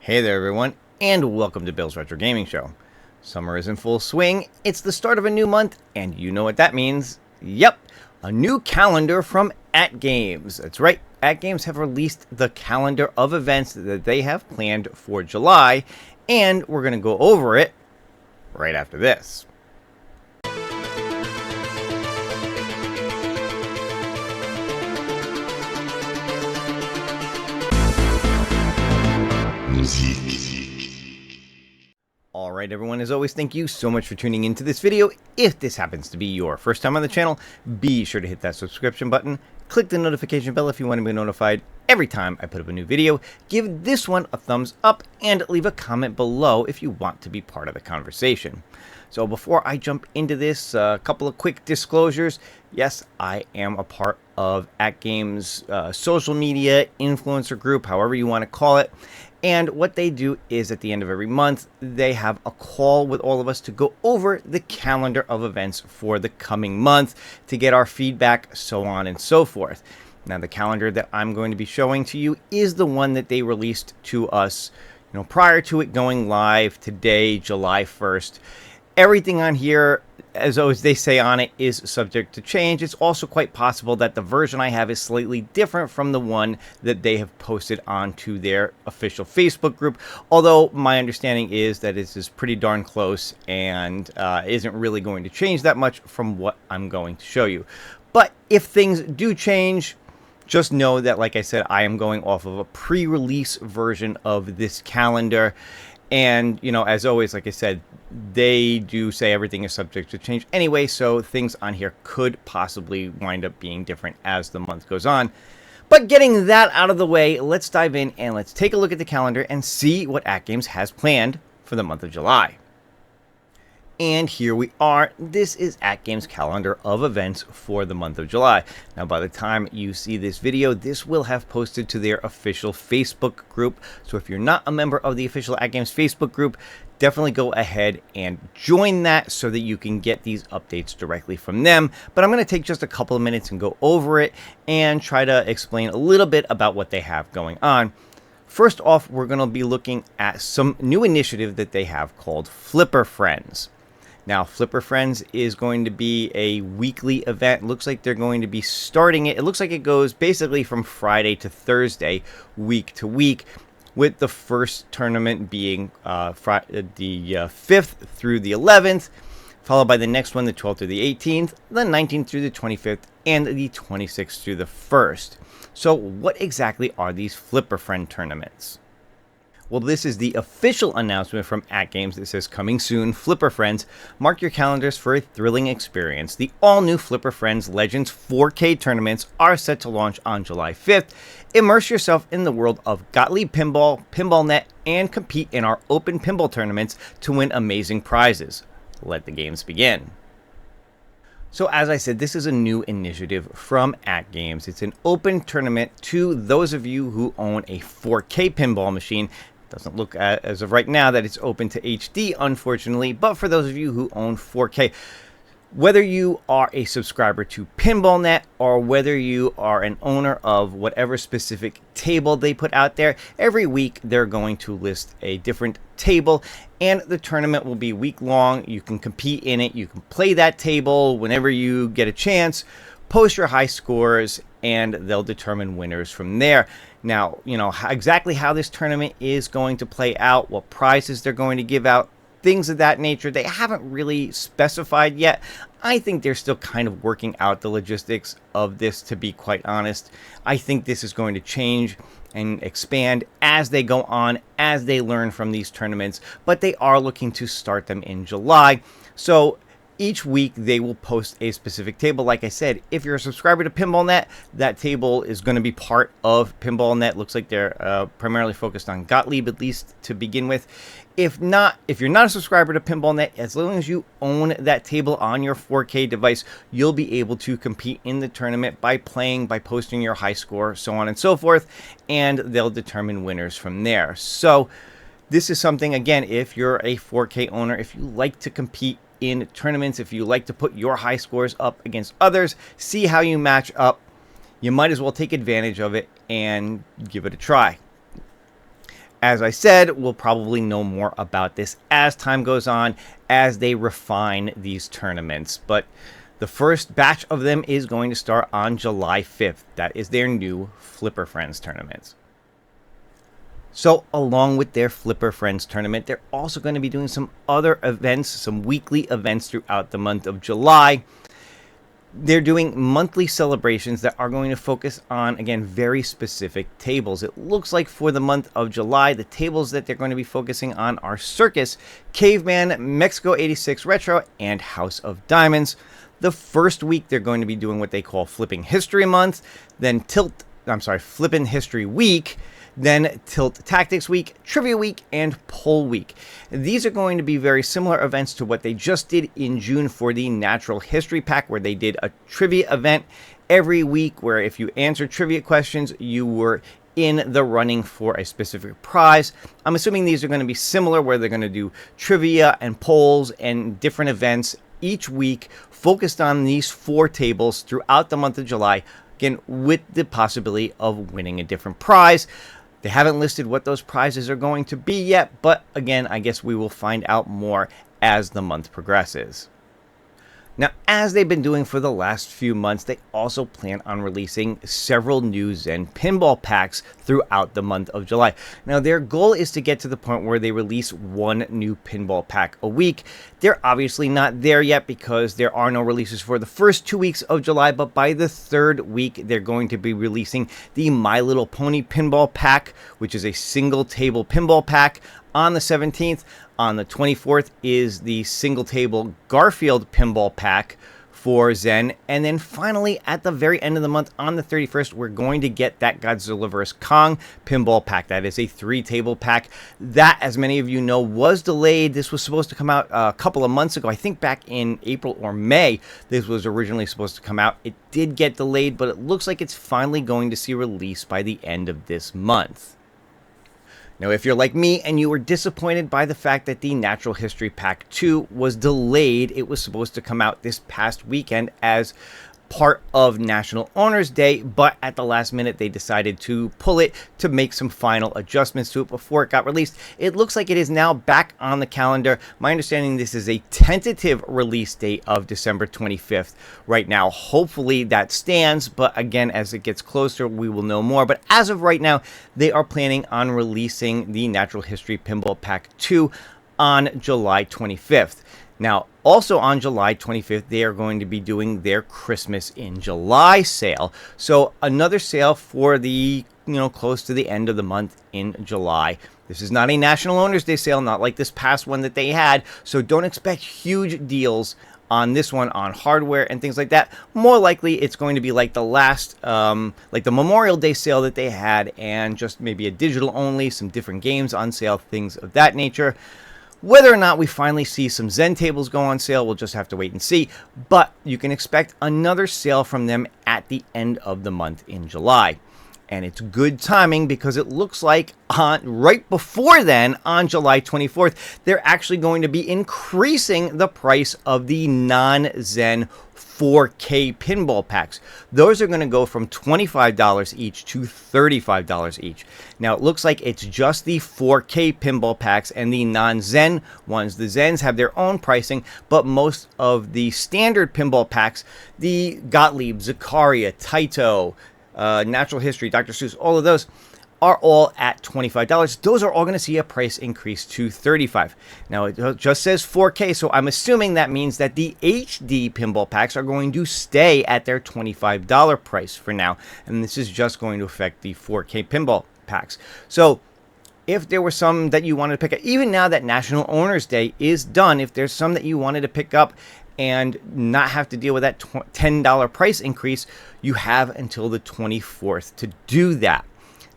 Hey there everyone, and welcome to Bill's Retro Gaming Show. Summer is in full swing, it's the start of a new month, and you know what that means. Yep, a new calendar from AtGames. That's right, AtGames have released the calendar of events that they have planned for July, and we're going to go over it right after this. Alright everyone, as always, thank you so much for tuning into this video. If this happens to be your first time on the channel, be sure to hit that subscription button, click the notification bell if you want to be notified every time I put up a new video, give this one a thumbs up, and leave a comment below if you want to be part of the conversation. So before I jump into this, a couple of quick disclosures. Yes, I am a part of AtGames' social media influencer group, however you want to call it. And what they do is at the end of every month, they have a call with all of us to go over the calendar of events for the coming month to get our feedback, so on and so forth. Now, the calendar that I'm going to be showing to you is the one that they released to us, prior to it going live today, July 1st. Everything on here, as always they say on it, is subject to change. It's also quite possible that the version I have is slightly different from the one that they have posted onto their official Facebook group. Although my understanding is that it is pretty darn close and isn't really going to change that much from what I'm going to show you. But if things do change, just know that, like I said, I am going off of a pre-release version of this calendar. And, as always, like I said, they do say everything is subject to change anyway, so things on here could possibly wind up being different as the month goes on. But getting that out of the way, let's dive in and let's take a look at the calendar and see what AtGames has planned for the month of July. And here we are. This is AtGames' calendar of events for the month of July. Now, by the time you see this video, this will have posted to their official Facebook group. So if you're not a member of the official AtGames Facebook group, definitely go ahead and join that so that you can get these updates directly from them. But I'm going to take just a couple of minutes and go over it and try to explain a little bit about what they have going on. First off, we're going to be looking at some new initiative that they have called Flipper Friends. Now, Flipper Friends is going to be a weekly event. Looks like they're going to be starting it. It looks like it goes basically from Friday to Thursday, week to week, with the first tournament being the 5th through the 11th, followed by the next one, the 12th through the 18th, the 19th through the 25th, and the 26th through the 1st. So what exactly are these Flipper Friend tournaments? Well, this is the official announcement from AtGames that says, coming soon, Flipper Friends. Mark your calendars for a thrilling experience. The all-new Flipper Friends Legends 4K tournaments are set to launch on July 5th. Immerse yourself in the world of Gottlieb Pinball, PinballNet, and compete in our open pinball tournaments to win amazing prizes. Let the games begin. So as I said, this is a new initiative from AtGames. It's an open tournament to those of you who own a 4K pinball machine. Doesn't look as of right now that it's open to HD, unfortunately, but for those of you who own 4K, whether you are a subscriber to PinballNet or whether you are an owner of whatever specific table they put out there, every week they're going to list a different table, and the tournament will be week long. You can compete in it. You can play that table whenever you get a chance, post your high scores, and they'll determine winners from there. Now, exactly how this tournament is going to play out, what prizes they're going to give out, things of that nature, they haven't really specified yet. I think they're still kind of working out the logistics of this, to be quite honest. I think this is going to change and expand as they go on, as they learn from these tournaments, but they are looking to start them in July. So each week they will post a specific table. Like I said, if you're a subscriber to PinballNet, that table is going to be part of PinballNet. Looks like they're primarily focused on Gottlieb, at least to begin with. If you're not a subscriber to PinballNet, as long as you own that table on your 4K device, you'll be able to compete in the tournament by playing, by posting your high score, so on and so forth, and they'll determine winners from there. So this is something, again, if you're a 4K owner, if you like to compete in tournaments, if you like to put your high scores up against others, see how you match up, you might as well take advantage of it and give it a try. As I said, we'll probably know more about this as time goes on, as they refine these tournaments. But the first batch of them is going to start on July 5th. That is their new Flipper Friends tournaments. So along with their Flipper Friends tournament, they're also going to be doing some other events, some weekly events throughout the month of July. They're doing monthly celebrations that are going to focus on, again, very specific tables. It looks like for the month of July, the tables that they're going to be focusing on are Circus, Caveman, Mexico 86 Retro, and House of Diamonds. The first week, they're going to be doing what they call Flipping History Month, then Flippin' History Week, then Tilt Tactics Week, Trivia Week, and Poll Week. These are going to be very similar events to what they just did in June for the Natural History Pack, where they did a trivia event every week, where if you answered trivia questions, you were in the running for a specific prize. I'm assuming these are going to be similar, where they're going to do trivia and polls and different events each week focused on these 4 tables throughout the month of July, again, with the possibility of winning a different prize. They haven't listed what those prizes are going to be yet, but again, I guess we will find out more as the month progresses. Now, as they've been doing for the last few months, they also plan on releasing several new Zen pinball packs throughout the month of July. Now, their goal is to get to the point where they release 1 new pinball pack a week. They're obviously not there yet because there are no releases for the first 2 weeks of July, but by the 3rd week, they're going to be releasing the My Little Pony pinball pack, which is a single table pinball pack. On the 17th, on the 24th is the single table Garfield pinball pack for Zen. And then finally, at the very end of the month, on the 31st, we're going to get that Godzilla vs. Kong pinball pack. That is a 3-table pack. That, as many of you know, was delayed. This was supposed to come out a couple of months ago. I think back in April or May, this was originally supposed to come out. It did get delayed, but it looks like it's finally going to see release by the end of this month. Now, if you're like me and you were disappointed by the fact that the Natural History Pack 2 was delayed, it was supposed to come out this past weekend as part of National Honors Day, but at the last minute they decided to pull it to make some final adjustments to it before it got released. It looks like it is now back on the calendar. My understanding, this is a tentative release date of December 25th right now. Hopefully that stands, but again, as it gets closer, we will know more. But as of right now, they are planning on releasing the Natural History Pinball Pack 2 on July 25th. Now, also on July 25th, they are going to be doing their Christmas in July sale. So another sale for the, close to the end of the month in July. This is not a National Owners Day sale, not like this past one that they had. So don't expect huge deals on this one on hardware and things like that. More likely, it's going to be like the last, like the Memorial Day sale that they had, and just maybe a digital only, some different games on sale, things of that nature. Whether or not we finally see some Zen tables go on sale, we'll just have to wait and see. But you can expect another sale from them at the end of the month in July. And it's good timing because it looks like right before then, on July 24th, they're actually going to be increasing the price of the non-Zen 4K pinball packs. Those are going to go from $25 each to $35 each. Now, it looks like it's just the 4K pinball packs and the non-Zen ones. The Zens have their own pricing, but most of the standard pinball packs, the Gottlieb, Zakaria, Taito, Natural History, Dr. Seuss, all of those are all at $25. Those are all going to see a price increase to $35. Now, it just says 4K, so I'm assuming that means that the HD pinball packs are going to stay at their $25 price for now, and this is just going to affect the 4K pinball packs. So if there were some that you wanted to pick up, even now that National Owners Day is done, if there's some that you wanted to pick up and not have to deal with that $10 price increase, you have until the 24th to do that.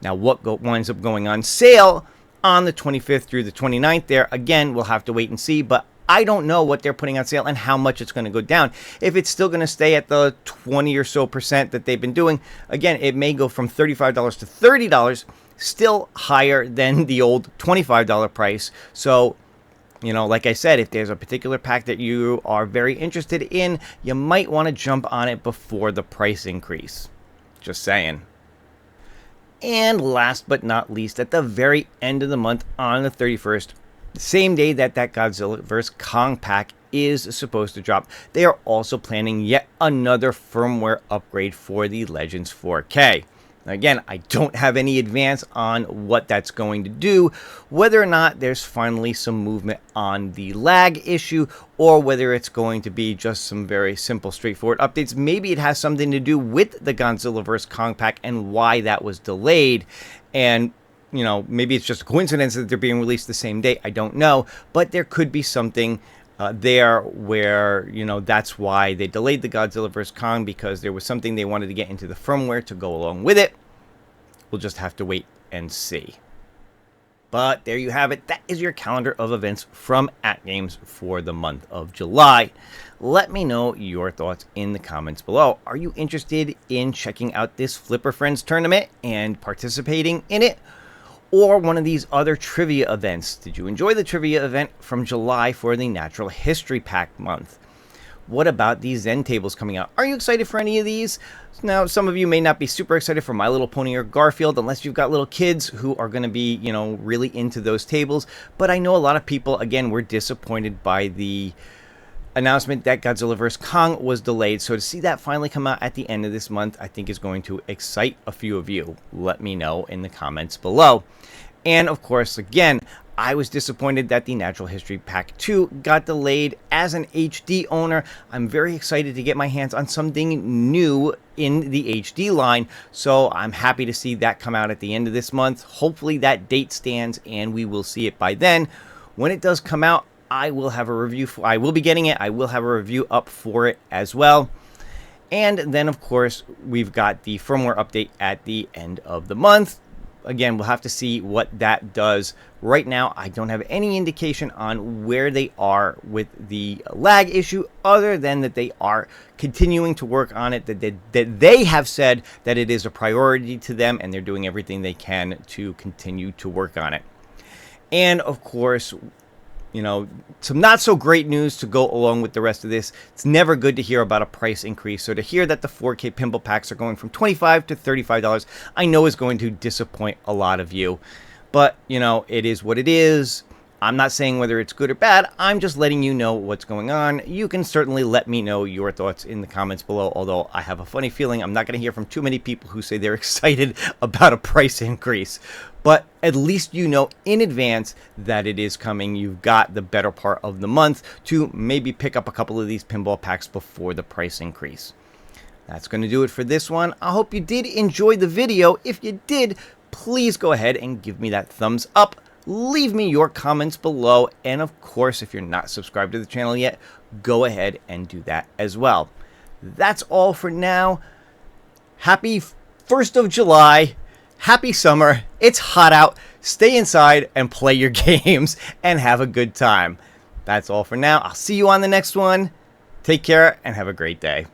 Now, what winds up going on sale on the 25th through the 29th there, again, we'll have to wait and see, but I don't know what they're putting on sale and how much it's going to go down. If it's still going to stay at the 20 or so percent that they've been doing, again, it may go from $35 to $30, still higher than the old $25 price. So, like I said, if there's a particular pack that you are very interested in, you might want to jump on it before the price increase. Just saying. And last but not least, at the very end of the month on the 31st, the same day that Godzilla vs. Kong pack is supposed to drop, they are also planning yet another firmware upgrade for the Legends 4K. Again, I don't have any advance on what that's going to do, whether or not there's finally some movement on the lag issue, or whether it's going to be just some very simple, straightforward updates. Maybe it has something to do with the Godzilla vs. Kong pack and why that was delayed. And, you know, maybe it's just a coincidence that they're being released the same day. I don't know. But there could be something there where, you know, that's why they delayed the Godzilla vs. Kong, because there was something they wanted to get into the firmware to go along with it. We'll just have to wait and see. But there you have it. That is your calendar of events from AtGames for the month of July. Let me know your thoughts in the comments below. Are you interested in checking out this Flipper Friends tournament and participating in it? Or one of these other trivia events? Did you enjoy the trivia event from July for the Natural History Pack month? What about these Zen tables coming out? Are you excited for any of these? Now, some of you may not be super excited for My Little Pony or Garfield, unless you've got little kids who are going to be, you know, really into those tables. But I know a lot of people, again, were disappointed by the announcement that Godzilla vs. Kong was delayed. So to see that finally come out at the end of this month, I think is going to excite a few of you. Let me know in the comments below. And of course, again, I was disappointed that the Natural History Pack 2 got delayed. As an HD owner, I'm very excited to get my hands on something new in the HD line. So I'm happy to see that come out at the end of this month. Hopefully that date stands and we will see it by then. When it does come out, I will have a review. I will be getting it. I will have a review up for it as well. And then, of course, we've got the firmware update at the end of the month. Again, we'll have to see what that does. Right now, I don't have any indication on where they are with the lag issue, other than that they are continuing to work on it, that they have said that it is a priority to them, and they're doing everything they can to continue to work on it. And, of course, you know, some not so great news to go along with the rest of this. It's never good to hear about a price increase. So to hear that the 4K pinball packs are going from $25 to $35, I know is going to disappoint a lot of you. But, you know, it is what it is. I'm not saying whether it's good or bad. I'm just letting you know what's going on. You can certainly let me know your thoughts in the comments below, although I have a funny feeling I'm not going to hear from too many people who say they're excited about a price increase. But at least you know in advance that it is coming. You've got the better part of the month to maybe pick up a couple of these pinball packs before the price increase. That's going to do it for this one. I hope you did enjoy the video. If you did, please go ahead and give me that thumbs up. Leave me your comments below, and of course, if you're not subscribed to the channel yet, go ahead and do that as well. That's all for now. Happy 1st of July. Happy summer. It's hot out. Stay inside and play your games and have a good time. That's all for now. I'll see you on the next one. Take care and have a great day.